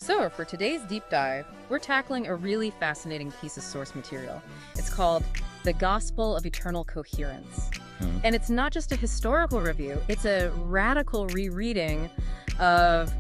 So, for today's deep dive, we're tackling a really fascinating piece of source material. It's called The Gospel of Eternal Coherence. And it's not just a historical review, it's a radical rereading of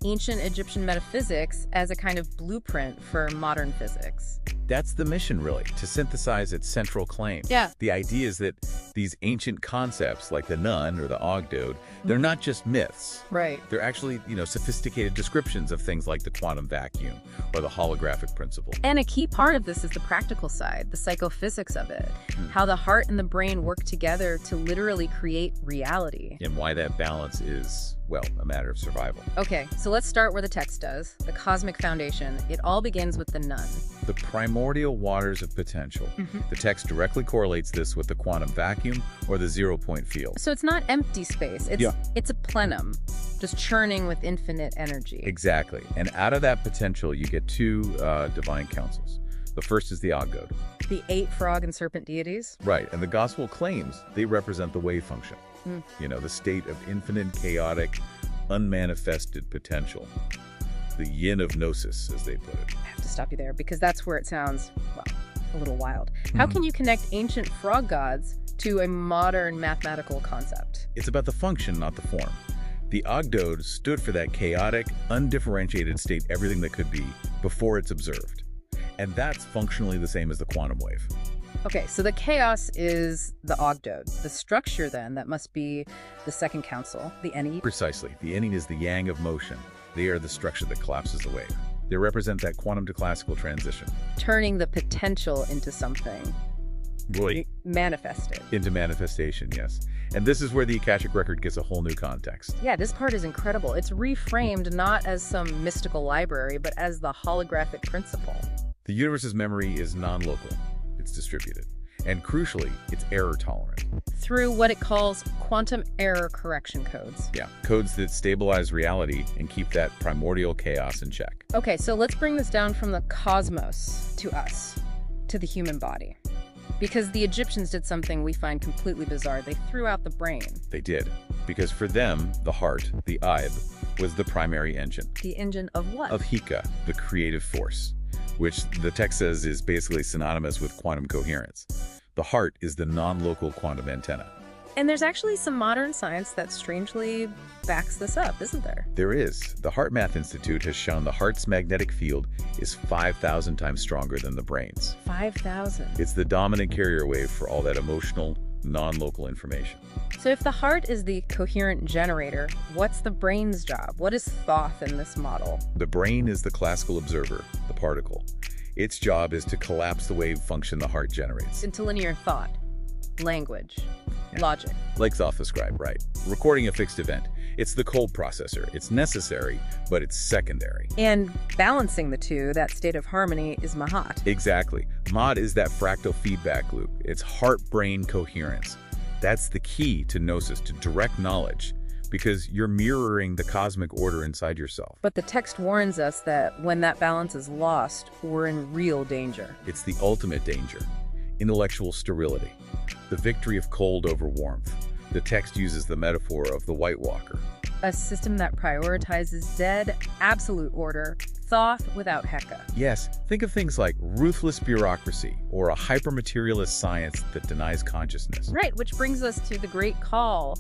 ancient Egyptian metaphysics as a kind of blueprint for modern physics. That's the mission, really, to synthesize its central claim. Yeah. The idea is that these ancient concepts, like the nun or the Ogdode, they're not just myths. Right. They're actually, sophisticated descriptions of things like the quantum vacuum or the holographic principle. And a key part of this is the practical side, the psychophysics of it, how the heart and the brain work together to literally create reality. And why that balance is, well, a matter of survival. Okay, so let's start where the text does, the cosmic foundation. It all begins with the nun. The primordial waters of potential. The text directly correlates this with the quantum vacuum or the zero-point field. So it's not empty space, it's a plenum, just churning with infinite energy. Exactly. And out of that potential, you get two divine councils. The first is the Ogdode. The 8 frog and serpent deities? Right, and the gospel claims they represent the wave function. The state of infinite, chaotic, unmanifested potential. The yin of gnosis, as they put it. I have to stop you there, because that's where it sounds, well, a little wild. How can you connect ancient frog gods to a modern mathematical concept? It's about the function, not the form. The Ogdode stood for that chaotic, undifferentiated state, everything that could be, before it's observed. And that's functionally the same as the quantum wave. Okay, so the chaos is the Ogdode. The structure, then, that must be the second council, the Eni. Precisely. The Eni is the yang of motion. They are the structure that collapses the wave. They represent that quantum to classical transition. Turning the potential into something. Really? Manifested. Into manifestation, yes. And this is where the Akashic Record gets a whole new context. Yeah, this part is incredible. It's reframed not as some mystical library, but as the holographic principle. The universe's memory is non-local. It's distributed. And crucially, it's error-tolerant. Through what it calls quantum error correction codes. Yeah, codes that stabilize reality and keep that primordial chaos in check. Okay, so let's bring this down from the cosmos to us, to the human body. Because the Egyptians did something we find completely bizarre. They threw out the brain. They did. Because for them, the heart, the Ib, was the primary engine. The engine of what? Of Hika, the creative force, which the text says is basically synonymous with quantum coherence. The heart is the non-local quantum antenna. And there's actually some modern science that strangely backs this up, isn't there? There is. The Heart Math Institute has shown the heart's magnetic field is 5,000 times stronger than the brain's. 5,000? It's the dominant carrier wave for all that emotional, non-local information. So if the heart is the coherent generator, what's the brain's job? What is Thoth in this model? The brain is the classical observer, the particle. Its job is to collapse the wave function the heart generates. Into linear thought, language, logic. Like Thoth described, right? Recording a fixed event. It's the cold processor. It's necessary, but it's secondary. And balancing the two, that state of harmony, is Mahat. Exactly. Mod is that fractal feedback loop. It's heart-brain coherence. That's the key to gnosis, to direct knowledge, because you're mirroring the cosmic order inside yourself. But the text warns us that when that balance is lost, we're in real danger. It's the ultimate danger. Intellectual sterility. The victory of cold over warmth. The text uses the metaphor of the White Walker. A system that prioritizes dead, absolute order, Thoth without Heka. Yes, think of things like ruthless bureaucracy or a hypermaterialist science that denies consciousness. Right, which brings us to the great call,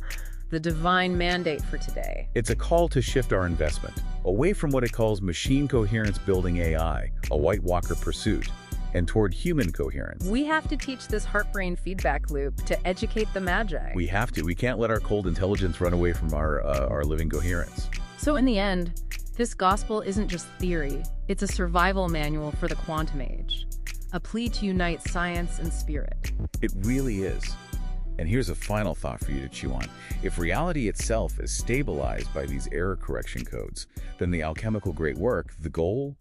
the divine mandate for today. It's a call to shift our investment away from what it calls machine coherence building AI, a White Walker pursuit, and toward human coherence. We have to teach this heart-brain feedback loop to educate the Magi. We have to. We can't let our cold intelligence run away from our living coherence. So in the end, this gospel isn't just theory. It's a survival manual for the quantum age. A plea to unite science and spirit. It really is. And here's a final thought for you to chew on. If reality itself is stabilized by these error correction codes, then the alchemical great work, the goal,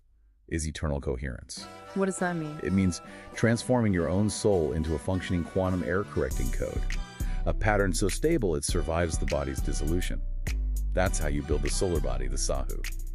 is eternal coherence. What does that mean? It means transforming your own soul into a functioning quantum error-correcting code, a pattern so stable it survives the body's dissolution. That's how you build the solar body, the Sahu.